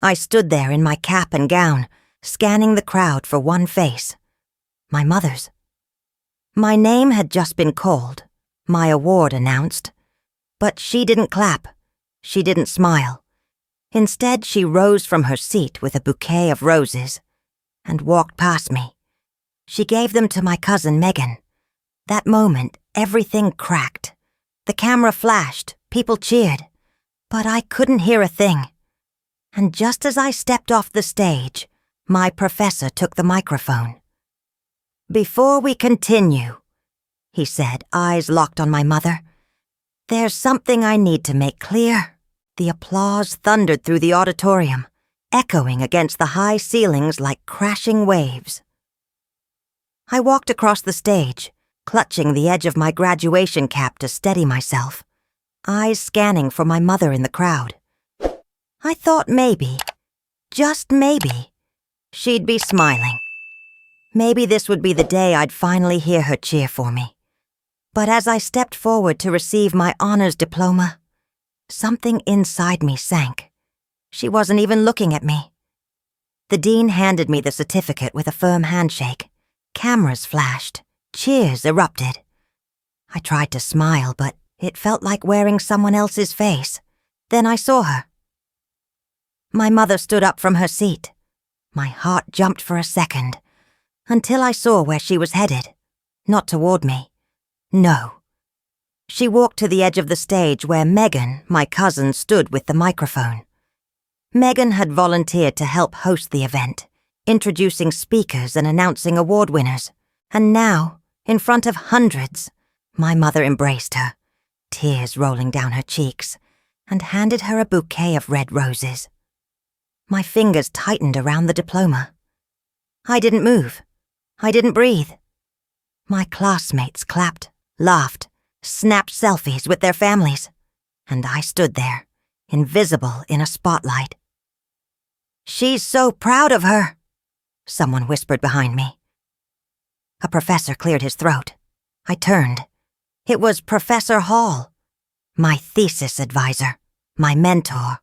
I stood there in my cap and gown, scanning the crowd for one face. My mother's. My name had just been called, my award announced. But she didn't clap. She didn't smile. Instead, she rose from her seat with a bouquet of roses and walked past me. She gave them to my cousin Megan. That moment, everything cracked. The camera flashed, people cheered, but I couldn't hear a thing. And just as I stepped off the stage, my professor took the microphone. "Before we continue," he said, eyes locked on my mother, "there's something I need to make clear." The applause thundered through the auditorium, echoing against the high ceilings like crashing waves. I walked across the stage, clutching the edge of my graduation cap to steady myself, eyes scanning for my mother in the crowd. I thought maybe, just maybe, she'd be smiling. Maybe this would be the day I'd finally hear her cheer for me. But as I stepped forward to receive my honors diploma, something inside me sank. She wasn't even looking at me. The dean handed me the certificate with a firm handshake. Cameras flashed. Cheers erupted. I tried to smile, but it felt like wearing someone else's face. Then I saw her. My mother stood up from her seat. My heart jumped for a second, until I saw where she was headed. Not toward me. No. She walked to the edge of the stage where Megan, my cousin, stood with the microphone. Megan had volunteered to help host the event, introducing speakers and announcing award winners. And now, in front of hundreds, my mother embraced her, tears rolling down her cheeks, and handed her a bouquet of red roses. My fingers tightened around the diploma. I didn't move. I didn't breathe. My classmates clapped, laughed, snapped selfies with their families, and I stood there, invisible in a spotlight. "She's so proud of her," someone whispered behind me. A professor cleared his throat. I turned. It was Professor Hall, my thesis advisor, my mentor,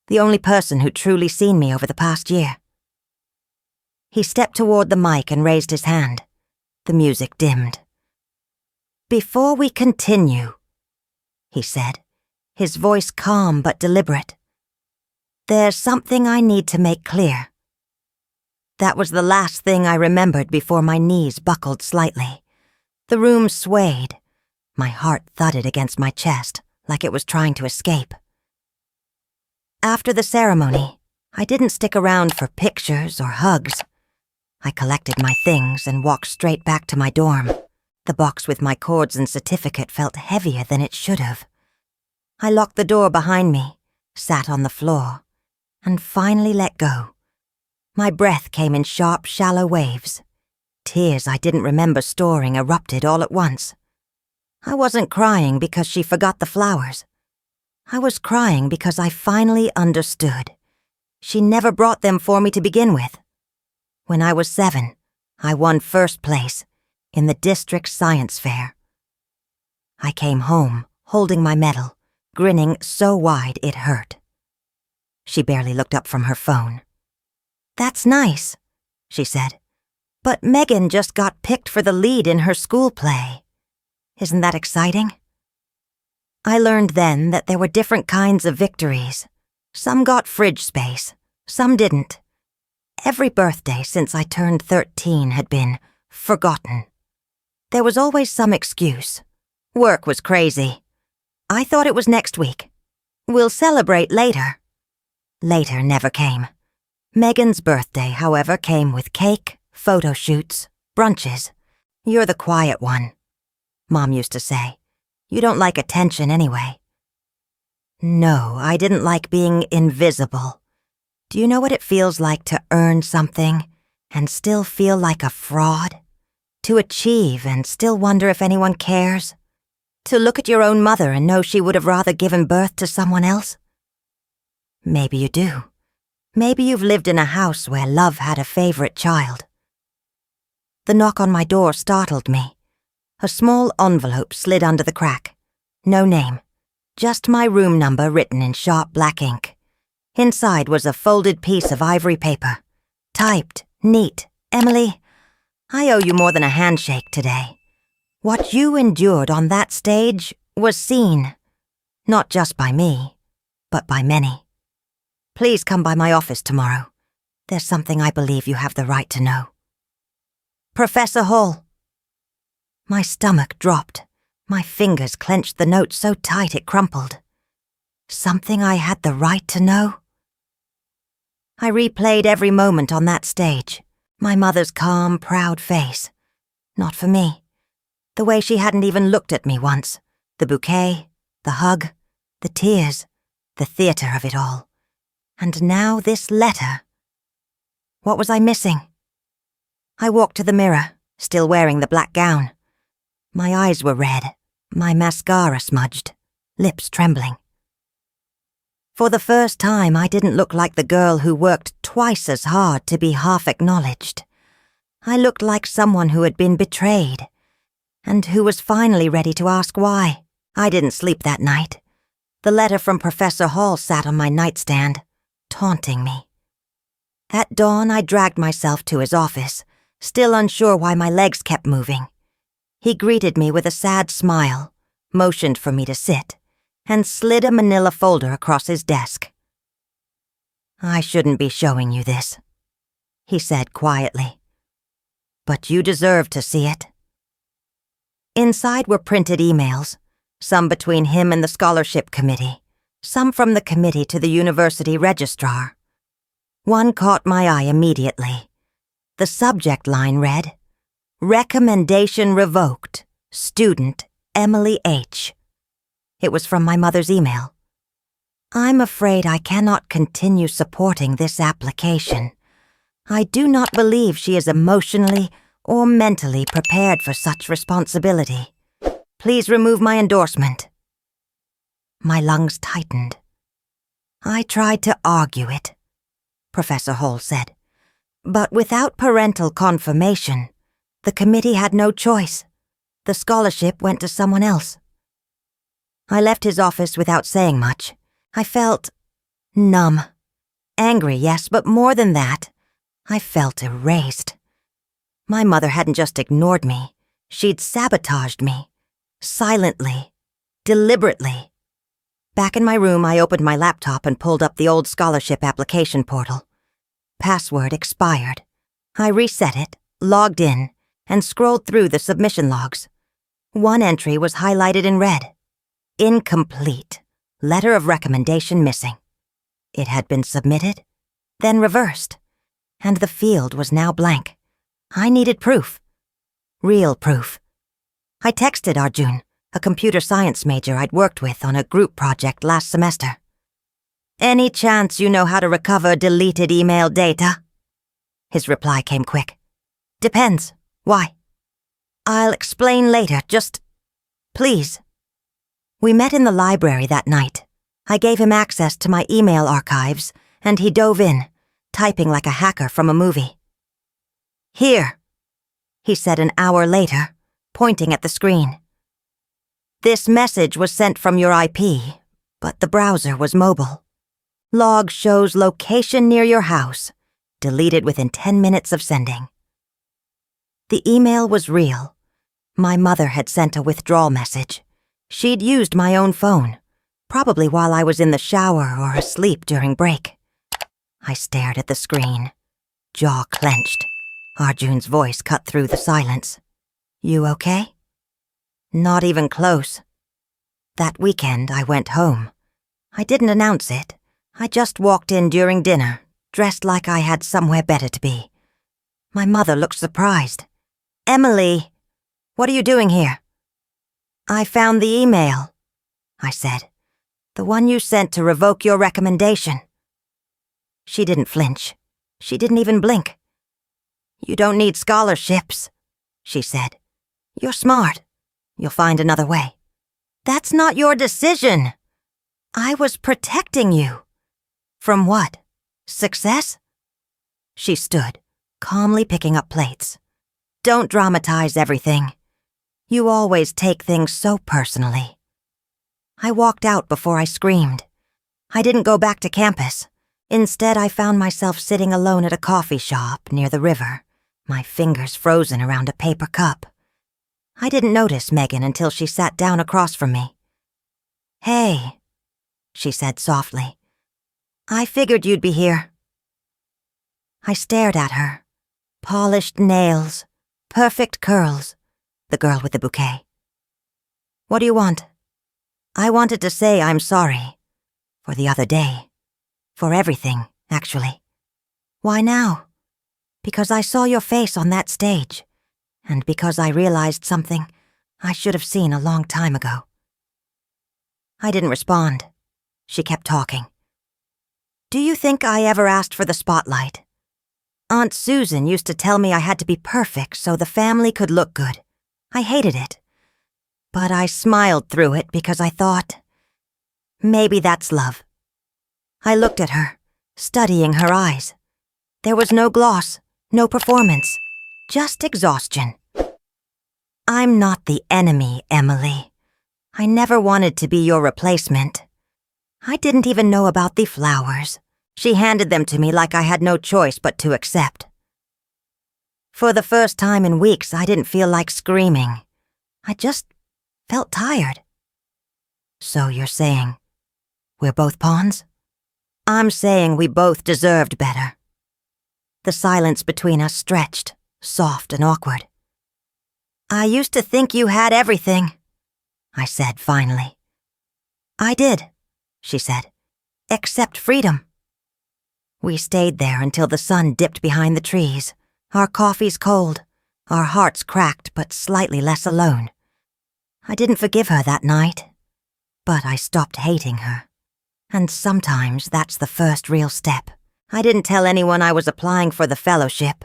the only person who'd truly seen me over the past year. He stepped toward the mic and raised his hand. The music dimmed. "Before we continue," he said, his voice calm but deliberate, "there's something I need to make clear." That was the last thing I remembered before my knees buckled slightly. The room swayed. My heart thudded against my chest like it was trying to escape. After the ceremony, I didn't stick around for pictures or hugs. I collected my things and walked straight back to my dorm. The box with my cords and certificate felt heavier than it should have. I locked the door behind me, sat on the floor, and finally let go. My breath came in sharp, shallow waves. Tears I didn't remember storing erupted all at once. I wasn't crying because she forgot the flowers. I was crying because I finally understood. She never brought them for me to begin with. When I was 7, I won first place in the district science fair. I came home, holding my medal, grinning so wide it hurt. She barely looked up from her phone. "That's nice," she said, "but Megan just got picked for the lead in her school play. Isn't that exciting?" I learned then that there were different kinds of victories. Some got fridge space, some didn't. Every birthday since I turned 13 had been forgotten. There was always some excuse. Work was crazy. I thought it was next week. We'll celebrate later. Later never came. Megan's birthday, however, came with cake, photo shoots, brunches. "You're the quiet one," Mom used to say. "You don't like attention anyway." No, I didn't like being invisible. Do you know what it feels like to earn something and still feel like a fraud? To achieve and still wonder if anyone cares? To look at your own mother and know she would have rather given birth to someone else? Maybe you do. Maybe you've lived in a house where love had a favorite child. The knock on my door startled me. A small envelope slid under the crack. No name. Just my room number written in sharp black ink. Inside was a folded piece of ivory paper. Typed, neat. Emily, I owe you more than a handshake today. What you endured on that stage was seen, not just by me, but by many. Please come by my office tomorrow. There's something I believe you have the right to know. Professor Hall. My stomach dropped. My fingers clenched the note so tight it crumpled. Something I had the right to know? I replayed every moment on that stage. My mother's calm, proud face. Not for me. The way she hadn't even looked at me once. The bouquet, the hug, the tears, the theater of it all. And now this letter. What was I missing? I walked to the mirror, still wearing the black gown. My eyes were red, my mascara smudged, lips trembling. For the first time, I didn't look like the girl who worked twice as hard to be half acknowledged. I looked like someone who had been betrayed, and who was finally ready to ask why. I didn't sleep that night. The letter from Professor Hall sat on my nightstand, taunting me. At dawn, I dragged myself to his office, still unsure why my legs kept moving. He greeted me with a sad smile, motioned for me to sit, and slid a manila folder across his desk. I shouldn't be showing you this, he said quietly. But you deserve to see it. Inside were printed emails, some between him and the scholarship committee, some from the committee to the university registrar. One caught my eye immediately. The subject line read, "Recommendation revoked. Student Emily H." It was from my mother's email. I'm afraid I cannot continue supporting this application. I do not believe she is emotionally or mentally prepared for such responsibility. Please remove my endorsement. My lungs tightened. I tried to argue it, Professor Hall said. But without parental confirmation, the committee had no choice. The scholarship went to someone else. I left his office without saying much. I felt numb. Angry, yes, but more than that, I felt erased. My mother hadn't just ignored me. She'd sabotaged me. Silently. Deliberately. Back in my room, I opened my laptop and pulled up the old scholarship application portal. Password expired. I reset it, logged in, and scrolled through the submission logs. One entry was highlighted in red. Incomplete. Letter of recommendation missing. It had been submitted, then reversed, and the field was now blank. I needed proof. Real proof. I texted Arjun, a computer science major I'd worked with on a group project last semester. Any chance you know how to recover deleted email data? His reply came quick. Depends. Why? I'll explain later, just please. We met in the library that night. I gave him access to my email archives, and he dove in, typing like a hacker from a movie. Here, he said an hour later, pointing at the screen. This message was sent from your IP, but the browser was mobile. Log shows location near your house, deleted within 10 minutes of sending. The email was real. My mother had sent a withdrawal message. She'd used my own phone, probably while I was in the shower or asleep during break. I stared at the screen, jaw clenched. Arjun's voice cut through the silence. You okay? Not even close. That weekend, I went home. I didn't announce it. I just walked in during dinner, dressed like I had somewhere better to be. My mother looked surprised. Emily, what are you doing here? I found the email, I said. The one you sent to revoke your recommendation. She didn't flinch. She didn't even blink. You don't need scholarships, she said. You're smart. You'll find another way. That's not your decision. I was protecting you. From what? Success? She stood, calmly picking up plates. Don't dramatize everything. You always take things so personally. I walked out before I screamed. I didn't go back to campus. Instead, I found myself sitting alone at a coffee shop near the river, my fingers frozen around a paper cup. I didn't notice Megan until she sat down across from me. "Hey," she said softly. "I figured you'd be here." I stared at her. Polished nails, perfect curls, the girl with the bouquet. "What do you want?" I wanted to say I'm sorry. For the other day. For everything, actually. "Why now?" "Because I saw your face on that stage, and because I realized something I should have seen a long time ago." I didn't respond. She kept talking. "Do you think I ever asked for the spotlight? Aunt Susan used to tell me I had to be perfect so the family could look good. I hated it. But I smiled through it because I thought, maybe that's love." I looked at her, studying her eyes. There was no gloss, no performance, just exhaustion. "I'm not the enemy, Emily. I never wanted to be your replacement. I didn't even know about the flowers. She handed them to me like I had no choice but to accept." For the first time in weeks, I didn't feel like screaming. I just felt tired. "So you're saying we're both pawns?" "I'm saying we both deserved better." The silence between us stretched, soft and awkward. "I used to think you had everything," I said finally. "I did," she said, "except freedom." We stayed there until the sun dipped behind the trees, our coffees cold, our hearts cracked but slightly less alone. I didn't forgive her that night, but I stopped hating her. And sometimes that's the first real step. I didn't tell anyone I was applying for the fellowship.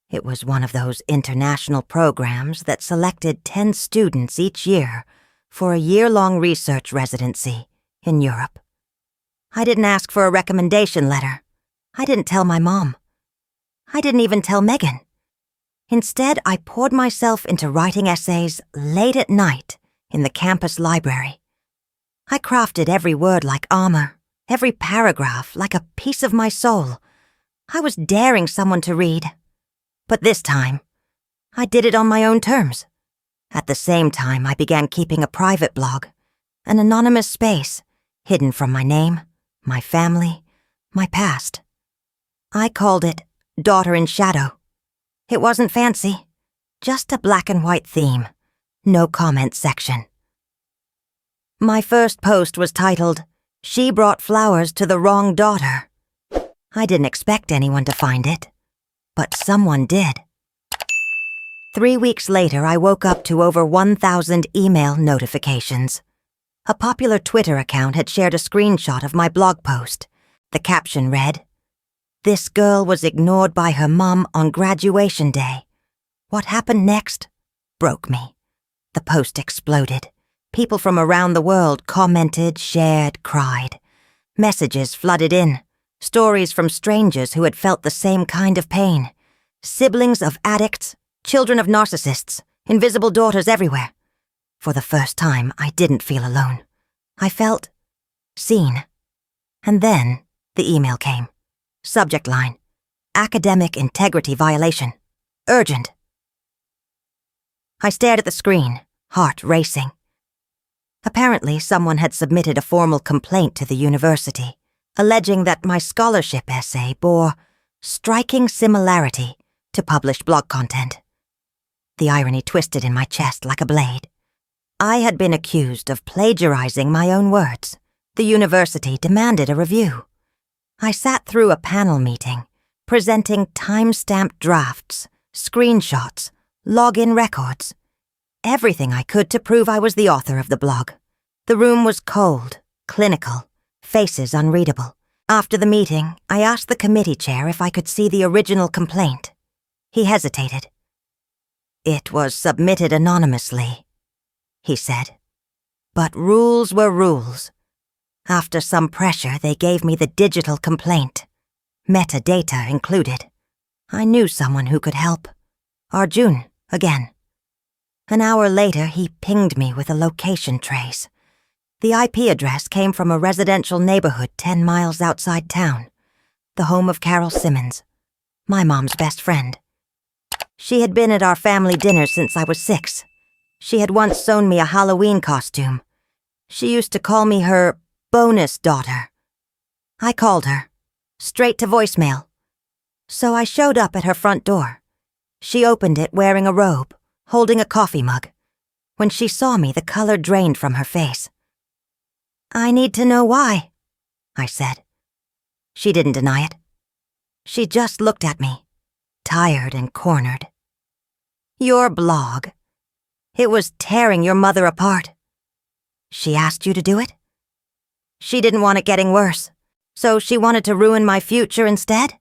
It was one of those international programs that selected 10 students each year for a year-long research residency in Europe. I didn't ask for a recommendation letter. I didn't tell my mom. I didn't even tell Megan. Instead, I poured myself into writing essays late at night in the campus library. I crafted every word like armor, every paragraph like a piece of my soul. I was daring someone to read. But this time, I did it on my own terms. At the same time, I began keeping a private blog, an anonymous space, hidden from my name, my family, my past. I called it Daughter in Shadow. It wasn't fancy, just a black and white theme, no comment section. My first post was titled, "She Brought Flowers to the Wrong Daughter." I didn't expect anyone to find it, but someone did. 3 weeks later, I woke up to over 1,000 email notifications. A popular Twitter account had shared a screenshot of my blog post. The caption read, "This girl was ignored by her mom on graduation day. What happened next broke me." The post exploded. People from around the world commented, shared, cried. Messages flooded in. Stories from strangers who had felt the same kind of pain. Siblings of addicts, children of narcissists, invisible daughters everywhere. For the first time, I didn't feel alone. I felt seen. And then the email came. Subject line, "Academic integrity violation. Urgent." I stared at the screen, heart racing. Apparently, someone had submitted a formal complaint to the university, alleging that my scholarship essay bore striking similarity to published blog content. The irony twisted in my chest like a blade. I had been accused of plagiarizing my own words. The university demanded a review. I sat through a panel meeting, presenting time-stamped drafts, screenshots, login records. Everything I could to prove I was the author of the blog. The room was cold, clinical, faces unreadable. After the meeting, I asked the committee chair if I could see the original complaint. He hesitated. "It was submitted anonymously," he said. "But rules were rules. After some pressure, they gave me the digital complaint, metadata included. I knew someone who could help. Arjun, again. An hour later, he pinged me with a location trace. The IP address came from a residential neighborhood 10 miles outside town. the home of Carol Simmons, my mom's best friend. She had been at our family dinner since I was 6. She had once sewn me a Halloween costume. She used to call me her bonus daughter. I called her, straight to voicemail. So I showed up at her front door. She opened it wearing a robe, holding a coffee mug. When she saw me, the color drained from her face. "I need to know why," I said. She didn't deny it. She just looked at me, tired and cornered. "Your blog. It was tearing your mother apart. She asked you to do it? She didn't want it getting worse, so she wanted to ruin my future instead?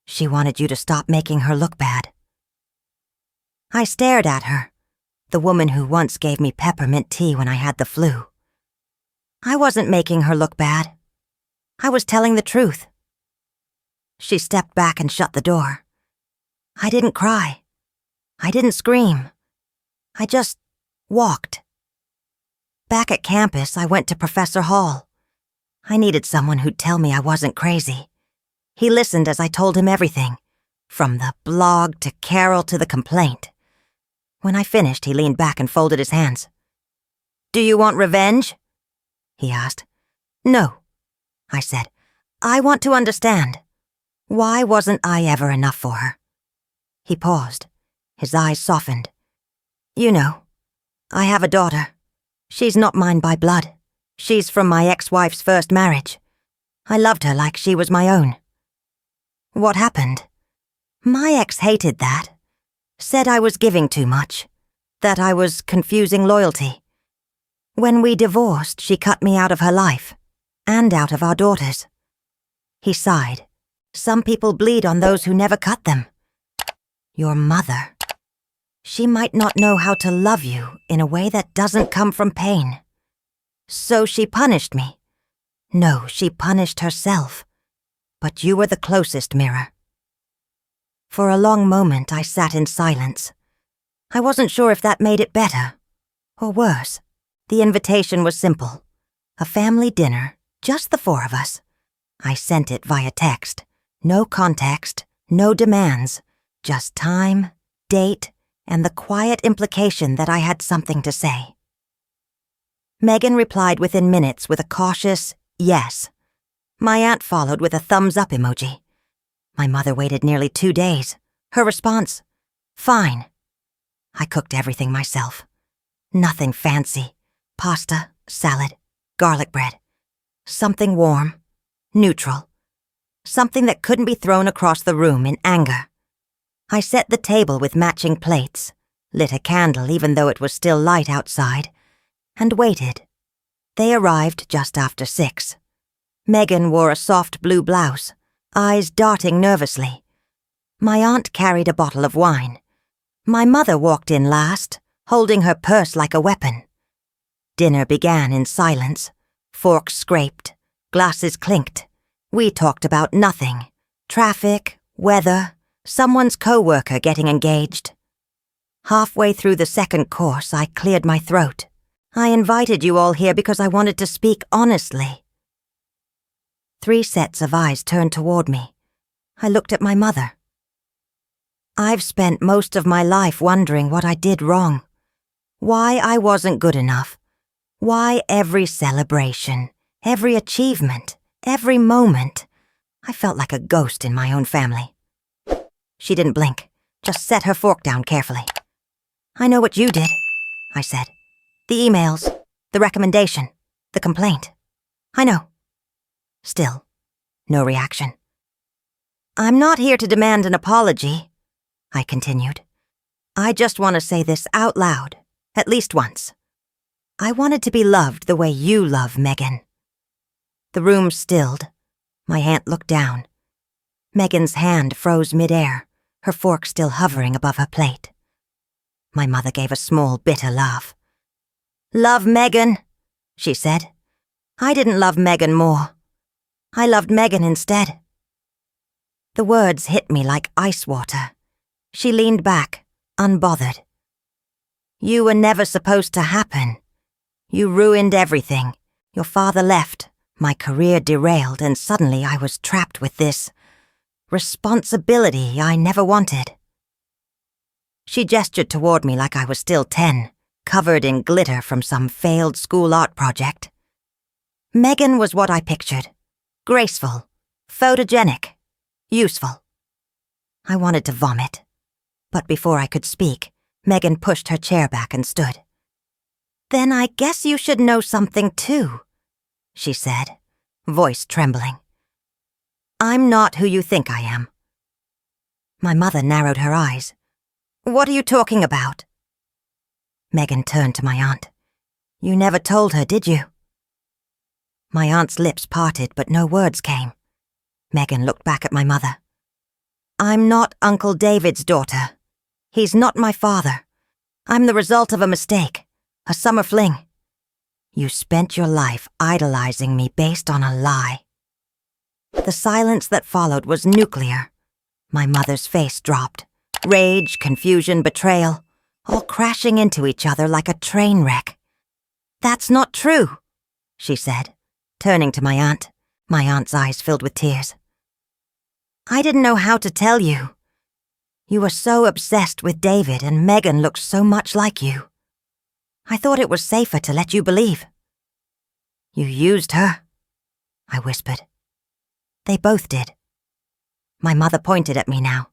She wanted you to stop making her look bad." I stared at her, the woman who once gave me peppermint tea when I had the flu. I wasn't making her look bad. I was telling the truth. She stepped back and shut the door. I didn't cry. I didn't scream. I just walked. Back at campus, I went to Professor Hall. I needed someone who'd tell me I wasn't crazy. He listened as I told him everything, from the blog to Carol to the complaint. When I finished, he leaned back and folded his hands. "Do you want revenge?" he asked. "No," I said. "I want to understand. Why wasn't I ever enough for her?" He paused. His eyes softened. "You know, I have a daughter. She's not mine by blood. She's from my ex-wife's first marriage. I loved her like she was my own." "What happened?" "My ex hated that. Said I was giving too much. That I was confusing loyalty. When we divorced, she cut me out of her life. And out of our daughters." He sighed. "Some people bleed on those who never cut them. Your mother. She might not know how to love you in a way that doesn't come from pain. So she punished me. No, she punished herself. But you were the closest mirror." For a long moment, I sat in silence. I wasn't sure if that made it better or worse. The invitation was simple. A family dinner, just the 4 of us. I sent it via text. No context, no demands, just time, date, and the quiet implication that I had something to say. Megan replied within minutes with a cautious yes. My aunt followed with a thumbs-up emoji. My mother waited nearly 2 days. Her response, "Fine." I cooked everything myself. Nothing fancy. Pasta, salad, garlic bread. Something warm, neutral. Something that couldn't be thrown across the room in anger. I set the table with matching plates, lit a candle even though it was still light outside, and waited. They arrived just after 6. Megan wore a soft blue blouse, eyes darting nervously. My aunt carried a bottle of wine. My mother walked in last, holding her purse like a weapon. Dinner began in silence. Forks scraped, glasses clinked. We talked about nothing. Traffic, weather, someone's co-worker getting engaged. Halfway through the second course, I cleared my throat. I invited you all here because I wanted to speak honestly. 3 sets of eyes turned toward me. I looked at my mother. I've spent most of my life wondering what I did wrong. Why I wasn't good enough. Why every celebration, every achievement, every moment, I felt like a ghost in my own family. She didn't blink, just set her fork down carefully. "I know what you did," I said. "The emails, the recommendation, the complaint. I know." Still, no reaction. "I'm not here to demand an apology," I continued. "I just want to say this out loud, at least once. I wanted to be loved the way you love Megan." The room stilled. My aunt looked down. Megan's hand froze midair, her fork still hovering above her plate. My mother gave a small, bitter laugh. "Love Megan," she said. "I didn't love Megan more. I loved Megan instead." The words hit me like ice water. She leaned back, unbothered. "You were never supposed to happen. You ruined everything. Your father left. My career derailed, and suddenly I was trapped with this responsibility I never wanted. She gestured toward me like I was still 10, covered in glitter from some failed school art project. Megan was what I pictured. Graceful, photogenic, useful. I wanted to vomit, but before I could speak, Megan pushed her chair back and stood. "Then I guess you should know something too," she said, voice trembling. "I'm not who you think I am." My mother narrowed her eyes. "What are you talking about?" Megan turned to my aunt. "You never told her, did you?" My aunt's lips parted, but no words came. Megan looked back at my mother. "I'm not Uncle David's daughter. He's not my father. I'm the result of a mistake, a summer fling. You spent your life idolizing me based on a lie." The silence that followed was nuclear. My mother's face dropped. Rage, confusion, betrayal, all crashing into each other like a train wreck. "That's not true," she said, turning to my aunt. My aunt's eyes filled with tears. "I didn't know how to tell you. You were so obsessed with David, and Megan looked so much like you. I thought it was safer to let you believe." "You used her," I whispered. They both did. My mother pointed at me now.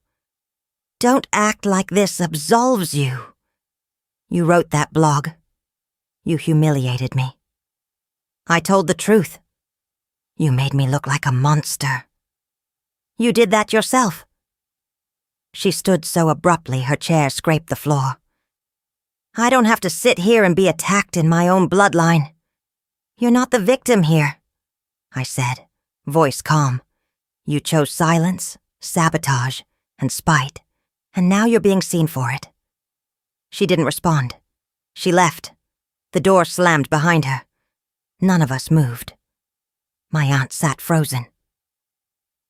"Don't act like this absolves you. You wrote that blog. You humiliated me. I told the truth. You made me look like a monster. You did that yourself." She stood so abruptly her chair scraped the floor. "I don't have to sit here and be attacked in my own bloodline. You're not the victim here," I said, voice calm. "You chose silence, sabotage, and spite, and now you're being seen for it." She didn't respond. She left. The door slammed behind her. None of us moved. My aunt sat frozen.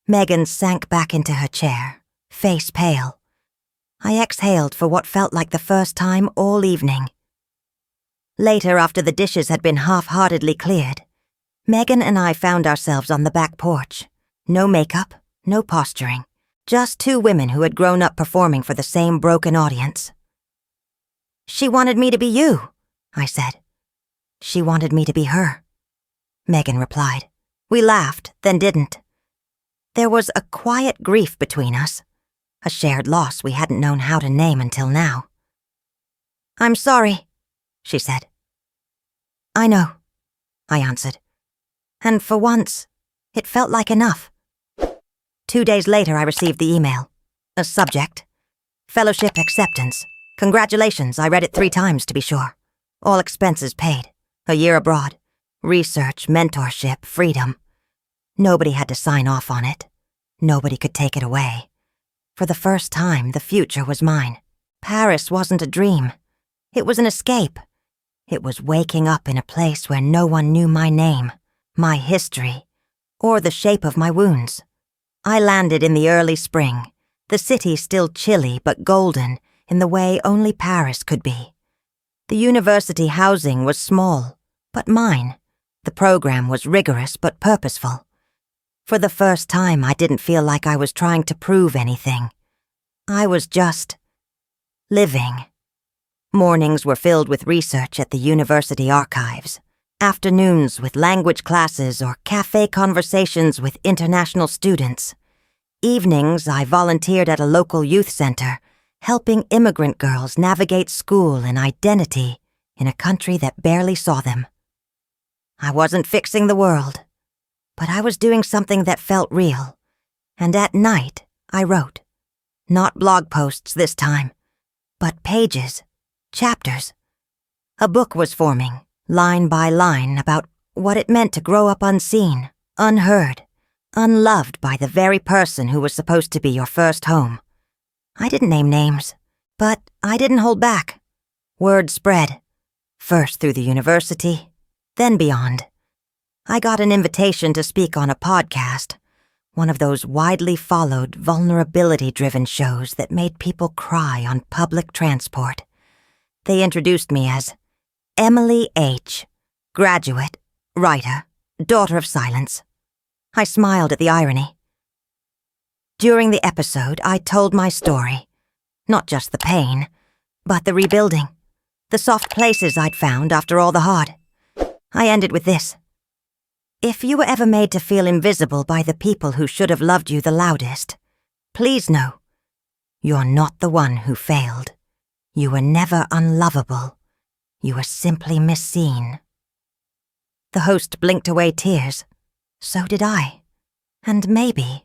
Megan sank back into her chair, face pale. I exhaled for what felt like the first time all evening. Later, after the dishes had been half-heartedly cleared, Megan and I found ourselves on the back porch. No makeup, no posturing, just two women who had grown up performing for the same broken audience. "She wanted me to be you," I said. "She wanted me to be her," Megan replied. We laughed, then didn't. There was a quiet grief between us, a shared loss we hadn't known how to name until now. "I'm sorry," she said. "I know," I answered. And for once, it felt like enough. 2 days later, I received the email. A subject: Fellowship acceptance. Congratulations, I read it 3 times to be sure. All expenses paid. A year abroad. Research, mentorship, freedom. Nobody had to sign off on it. Nobody could take it away. For the first time, the future was mine. Paris wasn't a dream. It was an escape. It was waking up in a place where no one knew my name, my history, or the shape of my wounds. I landed in the early spring, the city still chilly but golden in the way only Paris could be. The university housing was small, but mine. The program was rigorous but purposeful. For the first time, I didn't feel like I was trying to prove anything. I was just living. Mornings were filled with research at the university archives, afternoons with language classes or cafe conversations with international students. Evenings, I volunteered at a local youth center, helping immigrant girls navigate school and identity in a country that barely saw them. I wasn't fixing the world, but I was doing something that felt real. And at night, I wrote. Not blog posts this time, but pages, chapters. A book was forming, line by line, about what it meant to grow up unseen, unheard, unloved by the very person who was supposed to be your first home. I didn't name names, but I didn't hold back. Word spread, first through the university, then beyond. I got an invitation to speak on a podcast, one of those widely followed, vulnerability-driven shows that made people cry on public transport. They introduced me as Emily H., graduate, writer, Daughter of Silence. I smiled at the irony. During the episode, I told my story. Not just the pain, but the rebuilding. The soft places I'd found after all the hard. I ended with this. If you were ever made to feel invisible by the people who should have loved you the loudest, please know, you're not the one who failed. You were never unlovable. You were simply misseen. The host blinked away tears. So did I. And maybe,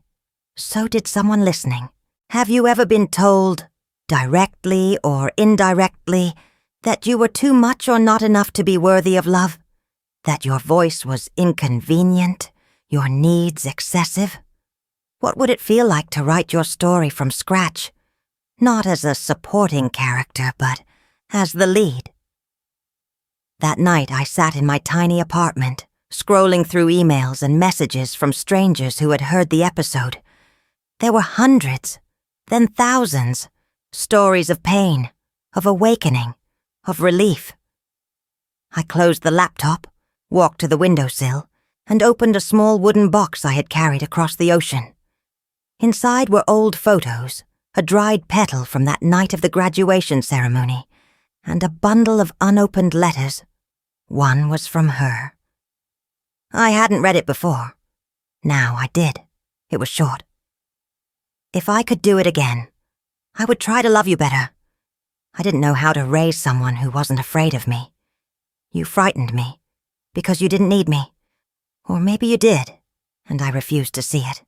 so did someone listening. Have you ever been told, directly or indirectly, that you were too much or not enough to be worthy of love? That your voice was inconvenient, your needs excessive? What would it feel like to write your story from scratch? Not as a supporting character, but as the lead. That night I sat in my tiny apartment, scrolling through emails and messages from strangers who had heard the episode. There were hundreds, then thousands, stories of pain, of awakening, of relief. I closed the laptop, walked to the windowsill, and opened a small wooden box I had carried across the ocean. Inside were old photos, a dried petal from that night of the graduation ceremony, and a bundle of unopened letters. One was from her. I hadn't read it before. Now I did. It was short. If I could do it again, I would try to love you better. I didn't know how to raise someone who wasn't afraid of me. You frightened me, because you didn't need me. Or maybe you did, and I refused to see it.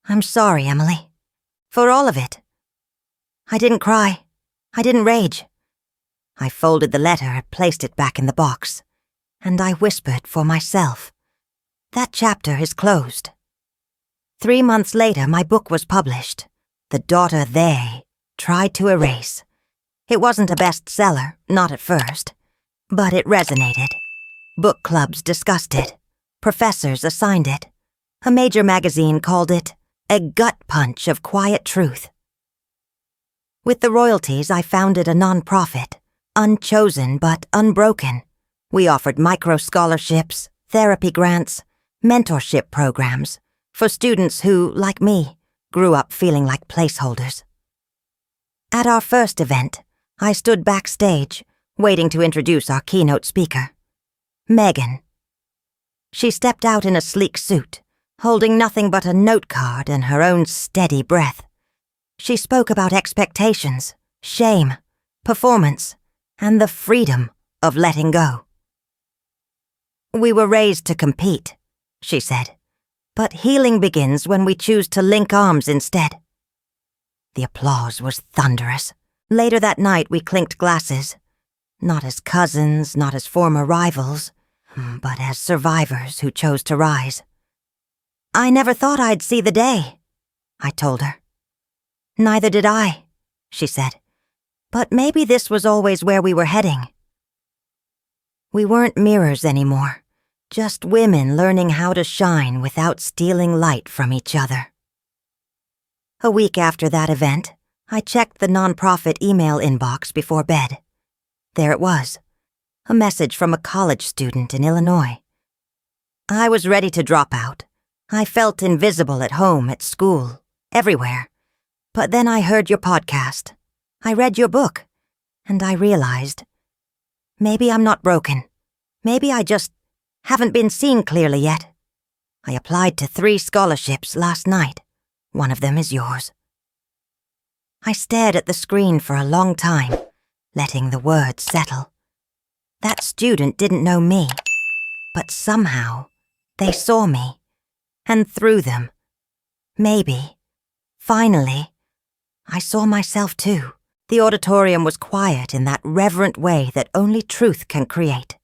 I'm sorry, Emily. For all of it. I didn't cry. I didn't rage. I folded the letter and placed it back in the box, and I whispered for myself. That chapter is closed. 3 months later, my book was published. The daughter they tried to erase. It wasn't a bestseller, not at first, but it resonated. Book clubs discussed it. Professors assigned it. A major magazine called it a gut punch of quiet truth. With the royalties, I founded a nonprofit, unchosen but unbroken. We offered micro-scholarships, therapy grants, mentorship programs for students who, like me, grew up feeling like placeholders. At our first event, I stood backstage, waiting to introduce our keynote speaker, Megan. She stepped out in a sleek suit, holding nothing but a note card and her own steady breath. She spoke about expectations, shame, performance, and the freedom of letting go. We were raised to compete, she said, but healing begins when we choose to link arms instead. The applause was thunderous. Later that night we clinked glasses, not as cousins, not as former rivals, but as survivors who chose to rise. I never thought I'd see the day, I told her. Neither did I, she said, but maybe this was always where we were heading. We weren't mirrors anymore, just women learning how to shine without stealing light from each other. A week after that event, I checked the nonprofit email inbox before bed. There it was, a message from a college student in Illinois. I was ready to drop out. I felt invisible at home, at school, everywhere. But then I heard your podcast. I read your book, and I realized, maybe I'm not broken. Maybe I just haven't been seen clearly yet. I applied to 3 scholarships last night. One of them is yours. I stared at the screen for a long time, letting the words settle. That student didn't know me, but somehow they saw me, and through them, maybe, finally, I saw myself too. The auditorium was quiet in that reverent way that only truth can create.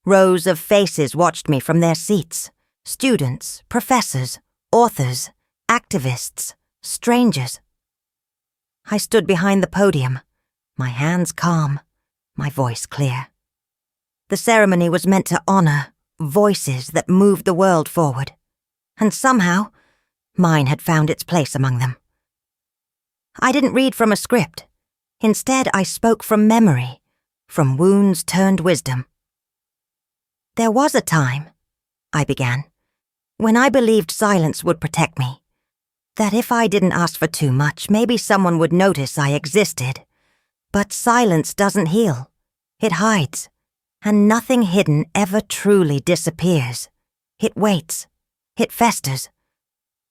Rows of faces watched me from their seats. Students, professors, authors, activists, strangers. I stood behind the podium, my hands calm, my voice clear. The ceremony was meant to honor voices that moved the world forward, and somehow, mine had found its place among them. I didn't read from a script. Instead, I spoke from memory, from wounds turned wisdom. There was a time, I began, when I believed silence would protect me. That if I didn't ask for too much, maybe someone would notice I existed. But silence doesn't heal. It hides. And nothing hidden ever truly disappears. It waits. It festers.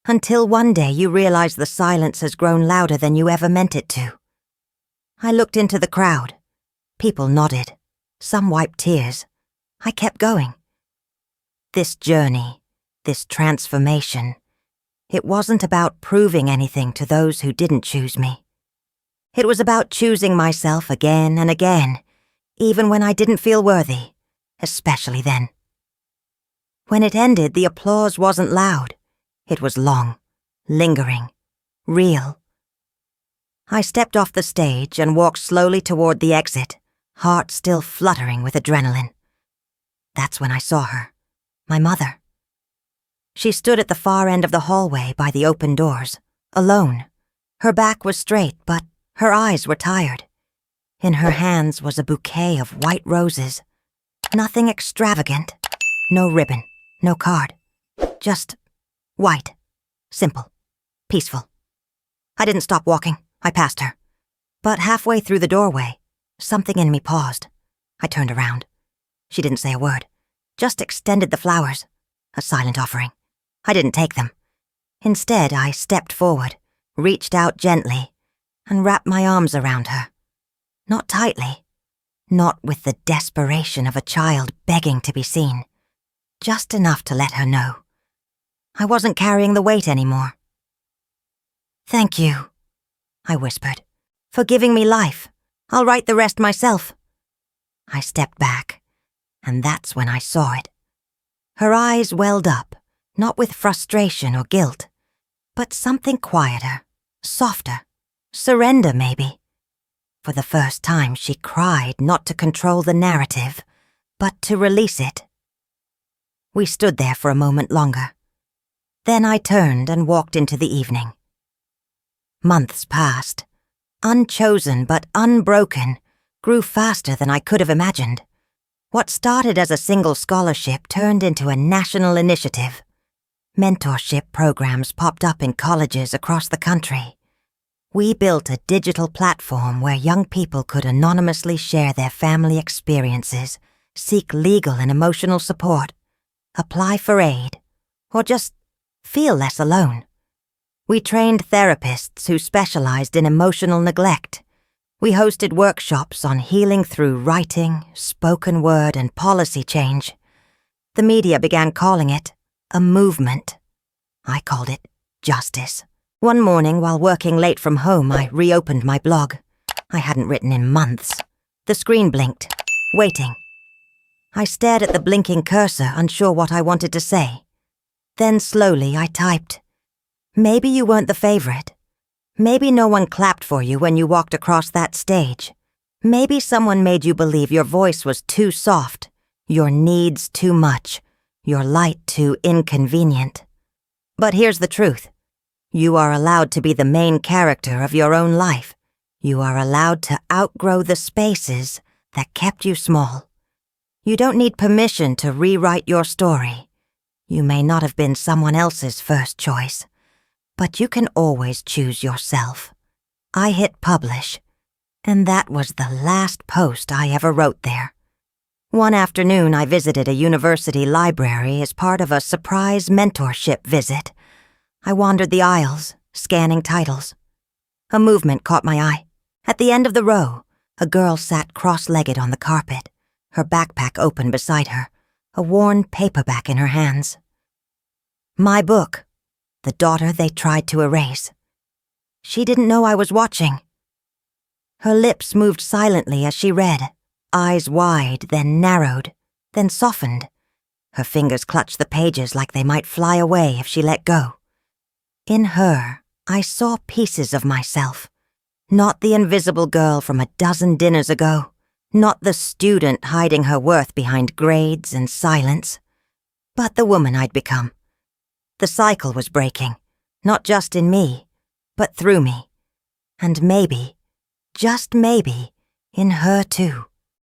Until one day you realize the silence has grown louder than you ever meant it to. I looked into the crowd. People nodded. Some wiped tears. I kept going. This journey, this transformation, it wasn't about proving anything to those who didn't choose me. It was about choosing myself again and again, even when I didn't feel worthy, especially then. When it ended, the applause wasn't loud. It was long, lingering, real. I stepped off the stage and walked slowly toward the exit, heart still fluttering with adrenaline. That's when I saw her, my mother. She stood at the far end of the hallway by the open doors, alone. Her back was straight, but her eyes were tired. In her hands was a bouquet of white roses. Nothing extravagant. No ribbon, no card. Just white, simple, peaceful. I didn't stop walking. I passed her. But halfway through the doorway, something in me paused. I turned around. She didn't say a word, just extended the flowers, a silent offering. I didn't take them. Instead, I stepped forward, reached out gently, and wrapped my arms around her. Not tightly, not with the desperation of a child begging to be seen, just enough to let her know. I wasn't carrying the weight anymore. "Thank you," I whispered, "for giving me life. I'll write the rest myself." I stepped back, and that's when I saw it. Her eyes welled up, not with frustration or guilt, but something quieter, softer, surrender maybe. For the first time she cried not to control the narrative, but to release it. We stood there for a moment longer. Then I turned and walked into the evening. Months passed. Unchosen but unbroken, grew faster than I could have imagined. What started as a single scholarship turned into a national initiative. Mentorship programs popped up in colleges across the country. We built a digital platform where young people could anonymously share their family experiences, seek legal and emotional support, apply for aid, or just feel less alone. We trained therapists who specialized in emotional neglect. We hosted workshops on healing through writing, spoken word, and policy change. The media began calling it a movement. I called it justice. One morning, while working late from home, I reopened my blog. I hadn't written in months. The screen blinked, waiting. I stared at the blinking cursor, unsure what I wanted to say. Then slowly I typed, "Maybe you weren't the favorite. Maybe no one clapped for you when you walked across that stage. Maybe someone made you believe your voice was too soft, your needs too much, your light too inconvenient. But here's the truth. You are allowed to be the main character of your own life. You are allowed to outgrow the spaces that kept you small. You don't need permission to rewrite your story. You may not have been someone else's first choice, but you can always choose yourself." I hit publish, and that was the last post I ever wrote there. One afternoon, I visited a university library as part of a surprise mentorship visit. I wandered the aisles, scanning titles. A movement caught my eye. At the end of the row, a girl sat cross-legged on the carpet, her backpack open beside her, a worn paperback in her hands. My book, The Daughter They Tried to Erase. She didn't know I was watching. Her lips moved silently as she read, eyes wide, then narrowed, then softened. Her fingers clutched the pages like they might fly away if she let go. In her, I saw pieces of myself. Not the invisible girl from a dozen dinners ago. Not the student hiding her worth behind grades and silence. But the woman I'd become. The cycle was breaking, not just in me, but through me. And maybe, just maybe, in her too.